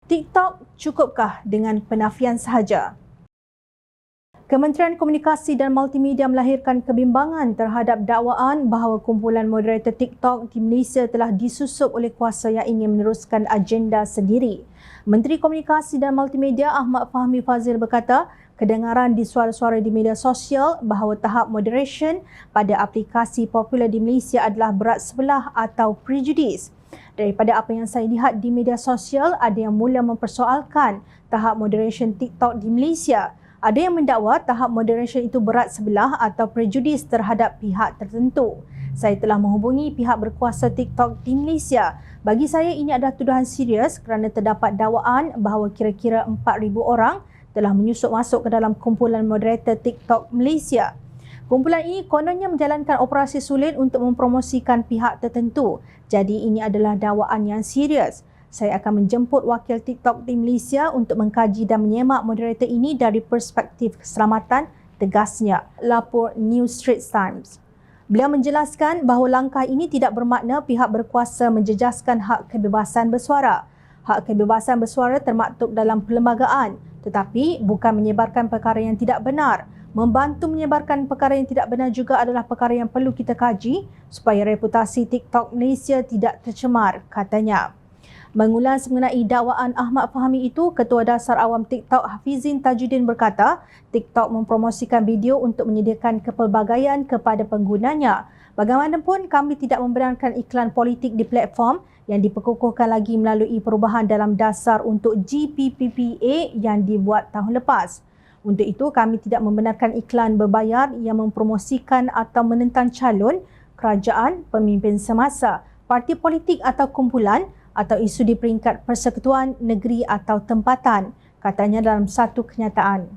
TikTok cukupkah dengan penafian sahaja? Kementerian Komunikasi dan Multimedia melahirkan kebimbangan terhadap dakwaan bahawa kumpulan moderator TikTok di Malaysia telah disusup oleh kuasa yang ingin meneruskan agenda sendiri. Menteri Komunikasi dan Multimedia Ahmad Fahmi Fazil berkata, kedengaran di suara-suara di media sosial bahawa tahap moderation pada aplikasi popular di Malaysia adalah berat sebelah atau prejudis. Daripada apa yang saya lihat di media sosial, ada yang mula mempersoalkan tahap moderation TikTok di Malaysia. Ada yang mendakwa tahap moderation itu berat sebelah atau prejudis terhadap pihak tertentu. Saya telah menghubungi pihak berkuasa TikTok di Malaysia. Bagi saya ini adalah tuduhan serius kerana terdapat dakwaan bahawa kira-kira 4,000 orang telah menyusup masuk ke dalam kumpulan moderator TikTok Malaysia. Kumpulan ini kononnya menjalankan operasi sulit untuk mempromosikan pihak tertentu. Jadi ini adalah dakwaan yang serius. Saya akan menjemput wakil TikTok di Malaysia untuk mengkaji dan menyemak moderator ini dari perspektif keselamatan, tegasnya, lapor New Straits Times. Beliau menjelaskan bahawa langkah ini tidak bermakna pihak berkuasa menjejaskan hak kebebasan bersuara. Hak kebebasan bersuara termaktub dalam perlembagaan, tetapi bukan menyebarkan perkara yang tidak benar. Membantu menyebarkan perkara yang tidak benar juga adalah perkara yang perlu kita kaji supaya reputasi TikTok Malaysia tidak tercemar, katanya. Mengulas mengenai dakwaan Ahmad Fahmi itu, Ketua Dasar Awam TikTok Hafizin Tajuddin berkata, TikTok mempromosikan video untuk menyediakan kepelbagaian kepada penggunanya. Bagaimanapun, kami tidak membenarkan iklan politik di platform yang diperkukuhkan lagi melalui perubahan dalam dasar untuk GPPPA yang dibuat tahun lepas. Untuk itu, kami tidak membenarkan iklan berbayar yang mempromosikan atau menentang calon, kerajaan, pemimpin semasa, parti politik atau kumpulan atau isu di peringkat persekutuan, negeri atau tempatan, katanya dalam satu kenyataan.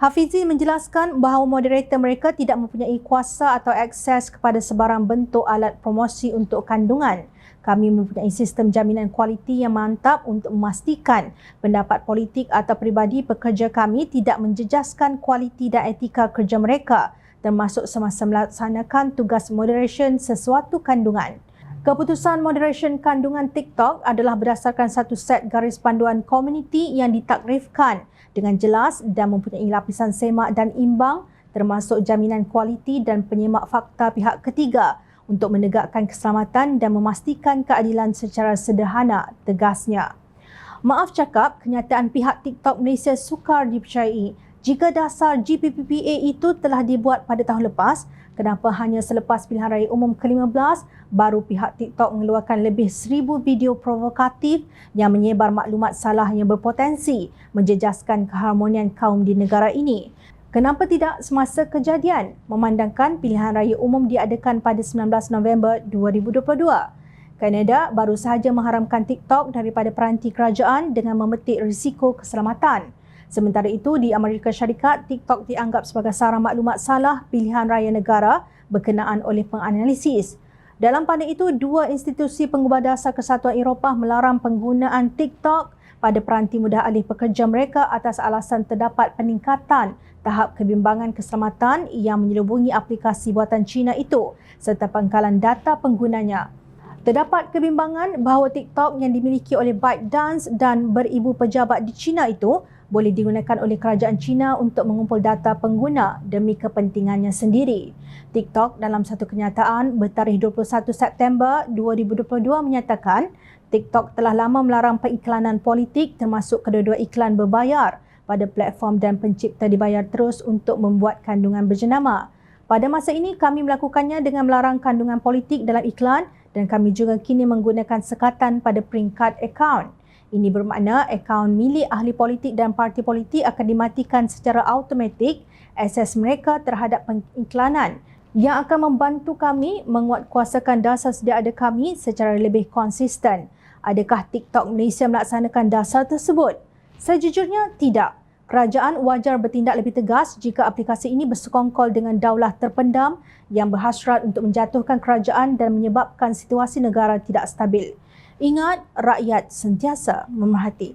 Hafizi menjelaskan bahawa moderator mereka tidak mempunyai kuasa atau akses kepada sebarang bentuk alat promosi untuk kandungan. Kami mempunyai sistem jaminan kualiti yang mantap untuk memastikan pendapat politik atau peribadi pekerja kami tidak menjejaskan kualiti dan etika kerja mereka, termasuk semasa melaksanakan tugas moderation sesuatu kandungan. Keputusan moderation kandungan TikTok adalah berdasarkan satu set garis panduan komuniti yang ditakrifkan dengan jelas dan mempunyai lapisan semak dan imbang, termasuk jaminan kualiti dan penyemak fakta pihak ketiga untuk menegakkan keselamatan dan memastikan keadilan secara sederhana, tegasnya. Maaf cakap, kenyataan pihak TikTok Malaysia sukar dipercayai. Jika dasar GPPPA itu telah dibuat pada tahun lepas, kenapa hanya selepas pilihan raya umum ke-15 baru pihak TikTok mengeluarkan lebih 1,000 video provokatif yang menyebar maklumat salah yang berpotensi menjejaskan keharmonian kaum di negara ini? Kenapa tidak semasa kejadian memandangkan pilihan raya umum diadakan pada 19 November 2022? Kanada baru sahaja mengharamkan TikTok daripada peranti kerajaan dengan memetik risiko keselamatan. Sementara itu, di Amerika Syarikat, TikTok dianggap sebagai sarang maklumat salah pilihan raya negara berkenaan oleh penganalisis. Dalam pada itu, dua institusi pengubah dasar Kesatuan Eropah melarang penggunaan TikTok pada peranti mudah alih pekerja mereka atas alasan terdapat peningkatan tahap kebimbangan keselamatan yang menyelubungi aplikasi buatan China itu serta pangkalan data penggunanya. Terdapat kebimbangan bahawa TikTok yang dimiliki oleh ByteDance dan beribu pejabat di China itu boleh digunakan oleh kerajaan China untuk mengumpul data pengguna demi kepentingannya sendiri. TikTok dalam satu kenyataan bertarikh 21 September 2022 menyatakan TikTok telah lama melarang pengiklanan politik termasuk kedua-dua iklan berbayar pada platform dan pencipta dibayar terus untuk membuat kandungan berjenama. Pada masa ini kami melakukannya dengan melarang kandungan politik dalam iklan dan kami juga kini menggunakan sekatan pada peringkat akaun. Ini bermakna akaun milik ahli politik dan parti politik akan dimatikan secara automatik akses mereka terhadap pengiklanan yang akan membantu kami menguatkuasakan dasar sedia ada kami secara lebih konsisten. Adakah TikTok Malaysia melaksanakan dasar tersebut? Sejujurnya tidak. Kerajaan wajar bertindak lebih tegas jika aplikasi ini bersekongkol dengan daulah terpendam yang berhasrat untuk menjatuhkan kerajaan dan menyebabkan situasi negara tidak stabil. Ingat, rakyat sentiasa memerhati.